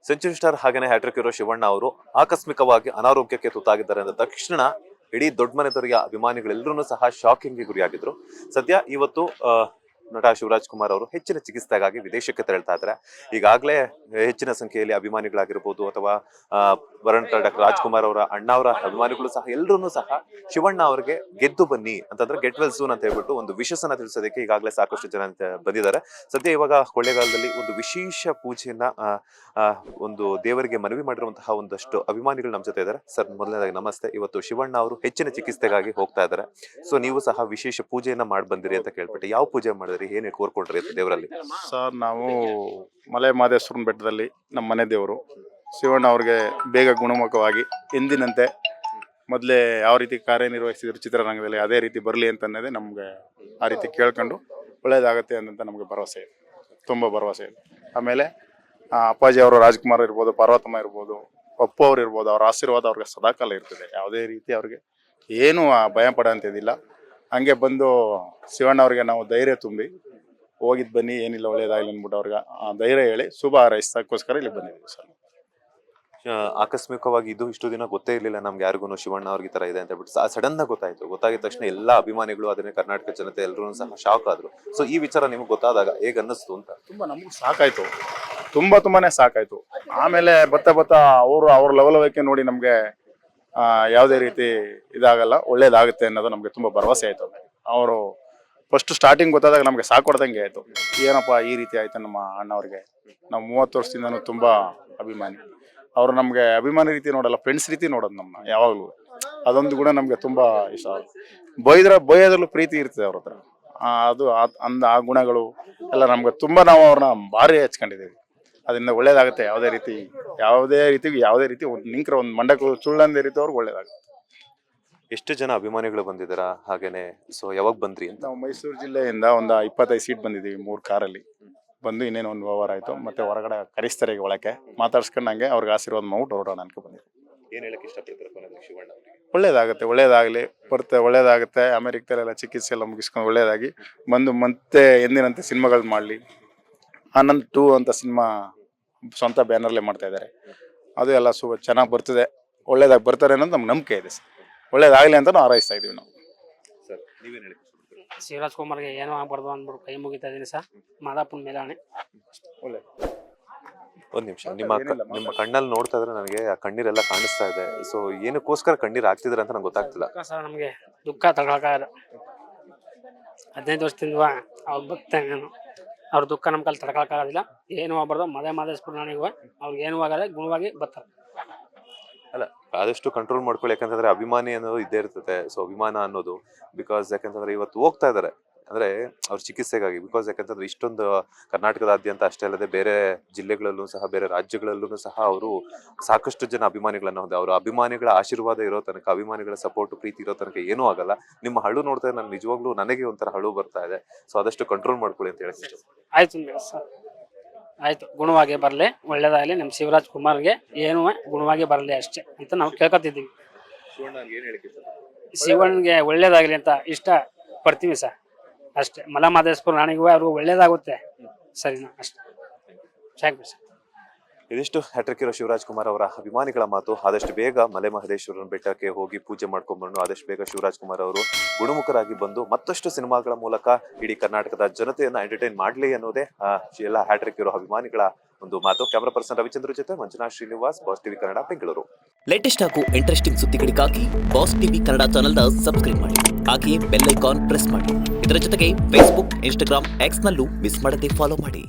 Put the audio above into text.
Century star ಹಾಗೇನೆ hat trick hero Shivanna ಅವರು ಆಕಸ್ಮಿಕವಾಗಿ ಅನಾರೋಗ್ಯಕ್ಕೆ ತುತ್ತಾಗಿದ್ದಾರೆ ಅಂದ ತಕ್ಷಣ ಇಡೀ ದೊಡ್ಡ ಮನೆದವರಿಗೆ ಅಭಿಮಾನಿಗಳೆಲ್ಲರೂ ಸಹ ಶಾಕಿಂಗ್ಗೆ ಗುರಿಯಾಗಿದ್ರು. ಸದ್ಯ ಇವತ್ತು ನಟ ಶಿವರಾಜ್ ಕುಮಾರ್ ಅವರು ಹೆಚ್ಚಿನ ಚಿಕಿತ್ಸೆಗಾಗಿ ವಿದೇಶಕ್ಕೆ ತೆರಳ್ತಾ ಇದ್ದಾರೆ. ಈಗಾಗಲೇ ಹೆಚ್ಚಿನ ಸಂಖ್ಯೆಯಲ್ಲಿ ಅಭಿಮಾನಿಗಳಾಗಿರ್ಬೋದು ಅಥವಾ ವರುಣ್ ಡಾಕ್ಟರ್ ರಾಜ್ಕುಮಾರ್ ಅವರ ಅಣ್ಣ ಅವರ ಅಭಿಮಾನಿಗಳು ಸಹ ಎಲ್ಲರೂ ಸಹ ಶಿವಣ್ಣ ಅವರಿಗೆ ಗೆದ್ದು ಬನ್ನಿ ಅಂತಂದ್ರೆ ಗೆಟ್ ವೆಲ್ ಸೂನ್ ಅಂತ ಹೇಳ್ಬಿಟ್ಟು ಒಂದು ವಿಶಸ್ಸನ್ನ ತಿಳಿಸೋದಕ್ಕೆ ಈಗಾಗಲೇ ಸಾಕಷ್ಟು ಜನ ಬಂದಿದ್ದಾರೆ. ಸದ್ಯ ಇವಾಗ ಕೊಳ್ಳೇಗಾಲದಲ್ಲಿ ಒಂದು ವಿಶೇಷ ಪೂಜೆಯನ್ನ ಒಂದು ದೇವರಿಗೆ ಮನವಿ ಮಾಡಿರುವಂತಹ ಒಂದಷ್ಟು ಅಭಿಮಾನಿಗಳು ನಮ್ಮ ಜೊತೆ ಇದ್ದಾರೆ. ಸರ್, ಮೊದಲನೇದಾಗಿ ನಮಸ್ತೆ. ಇವತ್ತು ಶಿವಣ್ಣ ಅವರು ಹೆಚ್ಚಿನ ಚಿಕಿತ್ಸೆಗಾಗಿ ಹೋಗ್ತಾ ಇದ್ದಾರೆ. ಸೊ ನೀವು ಸಹ ವಿಶೇಷ ಪೂಜೆಯನ್ನ ಮಾಡಿ ಬಂದಿರಿ ಅಂತ ಕೇಳ್ಬಿಟ್ಟು ಯಾವ ಪೂಜೆ ಮಾಡಿದ್ರಿ, ಏನೇ ಕೋರ್ಕೊಂಡ್ರಿ ಅಂತ ದೇವರಲ್ಲಿ? ಸರ್, ನಾವು ಮಲೆ ಮಹದೇಶ್ವರನ ಬೆಟ್ಟದಲ್ಲಿ ನಮ್ಮ ಮನೆ ದೇವರು ಶಿವಣ್ಣ ಅವ್ರಿಗೆ ಬೇಗ ಗುಣಮುಖವಾಗಿ ಎಂದಿನಂತೆ ಮೊದಲೇ ಯಾವ ರೀತಿ ಕಾರ್ಯನಿರ್ವಹಿಸಿದ್ರು ಚಿತ್ರರಂಗದಲ್ಲಿ ಅದೇ ರೀತಿ ಬರಲಿ ಅಂತನ್ನೋದೇ ನಮಗೆ ಆ ರೀತಿ ಕೇಳ್ಕೊಂಡು ಒಳ್ಳೇದಾಗತ್ತೆ ಅಂತ ನಮಗೆ ಭರವಸೆ ಇದೆ, ತುಂಬ ಭರವಸೆ ಇದೆ. ಆಮೇಲೆ ಅಪ್ಪಾಜಿ ಅವರು ರಾಜ್ಕುಮಾರ್ ಇರ್ಬೋದು, ಪಾರ್ವತಮ್ಮ ಇರ್ಬೋದು, ಅಪ್ಪು ಅವ್ರು ಇರ್ಬೋದು, ಅವ್ರ ಆಶೀರ್ವಾದ ಅವ್ರಿಗೆ ಸದಾಕಾಲ ಇರ್ತದೆ. ಯಾವುದೇ ರೀತಿ ಅವ್ರಿಗೆ ಏನು ಭಯ ಪಡೋಂಥದ್ದಿಲ್ಲ. ಹಂಗೆ ಬಂದು ಶಿವಣ್ಣ ಅವ್ರಿಗೆ ನಾವು ಧೈರ್ಯ ತುಂಬಿ ಹೋಗಿದ್ದು ಬನ್ನಿ, ಏನಿಲ್ಲ ಒಳ್ಳೇದಾಗಲಿ ಅಂದ್ಬಿಟ್ಟು ಅವ್ರಿಗೆ ಧೈರ್ಯ ಹೇಳಿ ಶುಭ ಹಾರೈಸೋಕ್ಕೋಸ್ಕರ ಇಲ್ಲಿ ಬಂದಿದ್ದೀವಿ ಸರ್. ಆಕಸ್ಮಿಕವಾಗಿ ಇಷ್ಟು ದಿನ ಗೊತ್ತೇ ಇರಲಿಲ್ಲ ನಮ್ಗೆ ಯಾರಿಗೂ ಶಿವಣ್ಣ ಅವ್ರಿಗೆ ಈ ತರ ಇದೆ ಅಂತ ಹೇಳ್ಬಿಟ್ಟು ಸಡನ್ ಆಗಿ ಗೊತ್ತಾಗಿದ ತಕ್ಷಣ ಎಲ್ಲಾ ಅಭಿಮಾನಿಗಳು ಅದನ್ನೇ ಕರ್ನಾಟಕ ಜನತೆ ಎಲ್ಲರೂ ಸಹ ಶಾಕ್ ಆದ್ರು. ಸೊ ಈ ವಿಚಾರ ನಿಮ್ಗೆ ಗೊತ್ತಾದಾಗ ಹೇಗೆ ಅನ್ನಿಸ್ತು ಅಂತ? ತುಂಬಾ ನಮಗೂ ಸಾಕಾಯ್ತು, ತುಂಬಾನೇ ಸಾಕಾಯ್ತು. ಆಮೇಲೆ ಬರ್ತಾ ಅವ್ರ ಲೆವೆಲ್ ನೋಡಿ ನಮ್ಗೆ ಯಾವುದೇ ರೀತಿ ಇದಾಗಲ್ಲ, ಒಳ್ಳೇದಾಗುತ್ತೆ ಅನ್ನೋದು ನಮ್ಗೆ ತುಂಬಾ ಭರವಸೆ ಆಯ್ತು. ಅವರು ಫಸ್ಟ್ ಸ್ಟಾರ್ಟಿಂಗ್ ಗೊತ್ತಾದಾಗ ನಮ್ಗೆ ಸಾಕೊಡ್ದಂಗೆ ಆಯ್ತು. ಏನಪ್ಪ ಈ ರೀತಿ ಆಯ್ತು ನಮ್ಮ ಅಣ್ಣವ್ರಿಗೆ. ನಾವು 30 ವರ್ಷದಿಂದನೂ ತುಂಬಾ ಅಭಿಮಾನಿ. ಅವ್ರು ನಮ್ಗೆ ಅಭಿಮಾನಿ ರೀತಿ ನೋಡಲ್ಲ, ಫ್ರೆಂಡ್ಸ್ ರೀತಿ ನೋಡೋದು ನಮ್ಮನ್ನ ಯಾವಾಗ್ಲೂ. ಅದೊಂದು ಗುಣ ನಮ್ಗೆ ತುಂಬಾ ಇಷ್ಟ. ಬೈಯೋದ್ರಲ್ಲೂ ಪ್ರೀತಿ ಇರ್ತದೆ ಅವ್ರ ಹತ್ರ. ಅದು ಆ ಗುಣಗಳು ಎಲ್ಲ ನಮ್ಗೆ ತುಂಬಾ, ನಾವು ಅವ್ರನ್ನ ಭಾರಿ ಹಚ್ಕೊಂಡಿದ್ದೀವಿ. ಅದರಿಂದ ಒಳ್ಳೇದಾಗುತ್ತೆ. ಯಾವುದೇ ರೀತಿ ನಿಂಕ್ರ ಒಂದು ಮಂಡಕ್ಕೂ ಸುಳ್ಳಂದೇ ರೀತಿ ಅವ್ರಿಗೆ ಒಳ್ಳೇದಾಗುತ್ತೆ. ಎಷ್ಟು ಜನ ಅಭಿಮಾನಿಗಳು ಬಂದಿದ್ದಾರಾ? ಹಾಗೇನೆ ಸೊ ಯಾವಾಗ ಬಂದ್ರಿ ಅಂತ? ನಾವು ಮೈಸೂರು ಜಿಲ್ಲೆಯಿಂದ ಒಂದು 25 ಸೀಟ್ ಬಂದಿದ್ದೀವಿ 3 ಕಾರಲ್ಲಿ ಬಂದು. ಇನ್ನೇನು ಒಂದು ವ್ಯವಹಾರ ಆಯ್ತು. ಮತ್ತೆ ಹೊರಗಡೆ ಕರೆಸ್ತಾರೆ, ಈಗ ಒಳಕ್ಕೆ ಮಾತಾಡ್ಸ್ಕೊಂಡಂಗೆ ಅವ್ರಿಗೆ ಆಶೀರ್ವಾದ ಮಾಡ್ಬಿಟ್ಟು ಹೊರಡೋಣ ಅನ್ಕೊ ಬಂದಿದ್ದೀವಿ. ಏನ್ ಹೇಳಕ್ ಇಷ್ಟಪಡ್ತಾರೆ ಶಿವಣ್ಣ ಅವರಿಗೆ? ಒಳ್ಳೇದಾಗಲಿ ಒಳ್ಳೇದಾಗುತ್ತೆ. ಅಮೆರಿಕದಲ್ಲೆಲ್ಲ ಚಿಕಿತ್ಸೆ ಎಲ್ಲ ಮುಗಿಸ್ಕೊಂಡು ಒಳ್ಳೇದಾಗಿ ಬಂದು ಮತ್ತೆ ಎಂದಿನಂತೆ ಸಿನಿಮಾಗಳು ಮಾಡಲಿ. ಆನಂದ್ 2 ಅಂತ ಸಿನಿಮಾ ಸ್ವಂತ ಬ್ಯಾನರ್ಲೇ ಮಾಡ್ತಾ ಇದ್ದಾರೆ. ಅದು ಎಲ್ಲ ಚೆನ್ನಾಗಿ ಬರ್ತದೆ, ಒಳ್ಳೇದಾಗಿ ಬರ್ತಾರೆ ಅನ್ನೋದು ನಮ್ಗೆ ನಂಬಿಕೆ ಇದೆ. ಒಳ್ಳೇದಾಗಲಿ ಅಂತ ನಾವು ಹಾರೈಸ್ತಾ ಇದೀವಿ. ನಾವು ಸರ್, ನೀವೇನು ಹೇಳಿ? ಶಿವರಾಜ್ ಕುಮಾರ್ಗೆ ಏನೋ ಆಗ್ಬಾರ್ದು ಅಂದ್ಬಿಟ್ಟು ಕೈ ಮುಗಿತಾ ಇದೀನಿ ಸರ್. ಮಾದಾಪುರ ಮೇಲಾಣೆ. ಒಳ್ಳೆ ಒಂದ್ ನಿಮಿಷ, ನಿಮ್ಮ ಕಣ್ಣಲ್ಲಿ ನೋಡ್ತಾ ಇದ್ರೆ ನನಗೆ ಆ ಕಣ್ಣೀರೆಲ್ಲ ಕಾಣಿಸ್ತಾ ಇದೆ. ಸೊ ಏನಕ್ಕೋಸ್ಕರ ಕಣ್ಣೀರ್ ಆಗ್ತಿದ್ರೆ ಅಂತ ನಂಗೆ ಗೊತ್ತಾಗ್ತಿಲ್ಲ ಸರ್. ನಮಗೆ ದುಃಖ ತಗೊಳಕಾಗಲ್ಲ. 15 ವರ್ಷದಿಂದ ಅವ್ರ ಭಕ್ತ, ಅವ್ರ ದುಃಖ ನಮ್ಮ ಕೈಲಿ ತಡ್ಕೊಳಕ್ಕಾಗೋದಿಲ್ಲ. ಏನು ಆಗ್ಬಾರ್ದು. ಮಲೆ ಮಹದೇಶ್ವರ ನಾಣಿಗೆ ಅವ್ರಿಗೆ ಏನು ಆಗಲ್ಲ, ಗುಣವಾಗಿ ಬರ್ತಾರೆ. ಅಲ್ಲ, ಆದಷ್ಟು ಕಂಟ್ರೋಲ್ ಮಾಡ್ಕೊಳ್ಳಿ. ಯಾಕಂತಂದ್ರೆ ಅಭಿಮಾನಿ ಅನ್ನೋದು ಇದ್ದೇ ಇರ್ತದೆ. ಸೊ ಅಭಿಮಾನ ಅನ್ನೋದು ಬಿಕಾಸ್ ಯಾಕಂತಂದ್ರೆ ಇವತ್ತು ಹೋಗ್ತಾ ಇದಾರೆ ಅಂದ್ರೆ ಅವ್ರ ಚಿಕಿತ್ಸೆಗಾಗಿ. ಬಿಕಾಸ್ ಯಾಕಂತಂದ್ರೆ ಇಷ್ಟೊಂದು ಕರ್ನಾಟಕದಾದ್ಯಂತ ಅಷ್ಟೇ ಅಲ್ಲದೆ ಬೇರೆ ಜಿಲ್ಲೆಗಳಲ್ಲೂ ಸಹ, ಬೇರೆ ರಾಜ್ಯಗಳಲ್ಲೂ ಸಹ ಅವರು ಸಾಕಷ್ಟು ಜನ ಅಭಿಮಾನಿಗಳನ್ನ ಹೊಂದಿದೆ. ಅವರ ಅಭಿಮಾನಿಗಳ ಆಶೀರ್ವಾದ ಇರೋ ತನಕ, ಅಭಿಮಾನಿಗಳ ಸಪೋರ್ಟ್ ಪ್ರೀತಿ ಇರೋ ತನಕ ಏನೂ ಆಗಲ್ಲ. ನಿಮ್ಮ ಹಳು ನೋಡ್ತಾ ಇದ್ರೆ ನನ್ಗೆ ನಿಜವಾಗ್ಲೂ ನನಗೆ ಒಂಥರ ಹಳು ಬರ್ತಾ ಇದೆ. ಸೊ ಆದಷ್ಟು ಕಂಟ್ರೋಲ್ ಮಾಡ್ಕೊಳ್ಳಿ ಅಂತ ಹೇಳಿ. ಆಯ್ತು ಸರ್, ಆಯ್ತು. ಗುಣವಾಗಿ ಬರಲಿ, ಒಳ್ಳೇದಾಗಲಿ. ನಮ್ಮ ಶಿವರಾಜ್ ಕುಮಾರ್ಗೆ ಏನು ಗುಣವಾಗಿ ಬರಲಿ ಅಷ್ಟೇ ಅಂತ ನಾವು ಕೇಳ್ಕೊತಿದ್ದೀವಿ. ಶಿವಣ್ಣಗೆ ಒಳ್ಳೇದಾಗಲಿ ಅಂತ ಇಷ್ಟ ಪಡ್ತೀವಿ ಸರ್, ಅಷ್ಟೇ. ಮಲೆ ಮಹದೇಶ್ವರ ನಾಣಿಗೂ ಅವ್ರಿಗೂ ಒಳ್ಳೇದಾಗುತ್ತೆ. ಸರಿನಾ? ಅಷ್ಟೇ, ಸಾಕು ಸರ್. ಇದಿಷ್ಟು ಹ್ಯಾಟ್ರಿಕ್ ಹೀರೋ ಶಿವರಾಜ್ ಕುಮಾರ್ ಅವರ ಅಭಿಮಾನಿಗಳ ಮಾತು. ಆದಷ್ಟು ಬೇಗ ಮಲೆ ಮಹದೇಶ್ವರನ ಬೆಟ್ಟಕ್ಕೆ ಹೋಗಿ ಪೂಜೆ ಮಾಡ್ಕೊಂಡ್ಬಂದು ಆದಷ್ಟು ಬೇಗ ಶಿವರಾಜ್ ಕುಮಾರ್ ಅವರು ಗುಣಮುಖರಾಗಿ ಬಂದು ಮತ್ತಷ್ಟು ಸಿನಿಮಾಗಳ ಮೂಲಕ ಇಡೀ ಕರ್ನಾಟಕದ ಜನತೆಯನ್ನ ಎಂಟರ್ಟೈನ್ ಮಾಡ್ಲಿ ಅನ್ನೋದೇ ಎಲ್ಲ ಹ್ಯಾಟ್ರಿಕ್ ಹೀರೋ ಅಭಿಮಾನಿಗಳ ಒಂದು ಮಾತು. ಕ್ಯಾಮರಾ ಪರ್ಸನ್ ರವಿಚಂದ್ರ ಜೊತೆ Manjunath Srinivas, boss TV Kannada, Bengaluru. Latest ಹಾಗೂ ಇಂಟ್ರೆಸ್ಟಿಂಗ್ ಸುದ್ದಿಗಳಿಗಾಗಿ ಬಾಸ್ ಟಿವಿ ಕನ್ನಡ ಚಾನೆಲ್ನ ಸಬ್ಸ್ಕ್ರೈಬ್ ಮಾಡಿ. ಹಾಗೆಯೇ ಬೆಲ್ ಐಕಾನ್ ಪ್ರೆಸ್ ಮಾಡಿ. ಇದರ ಜೊತೆಗೆ ಫೇಸ್ಬುಕ್, ಇನ್ಸ್ಟಾಗ್ರಾಮ್, ಎಕ್ಸ್ ನಲ್ಲೂ ಮಿಸ್ ಮಾಡದೆ ಫಾಲೋ ಮಾಡಿ.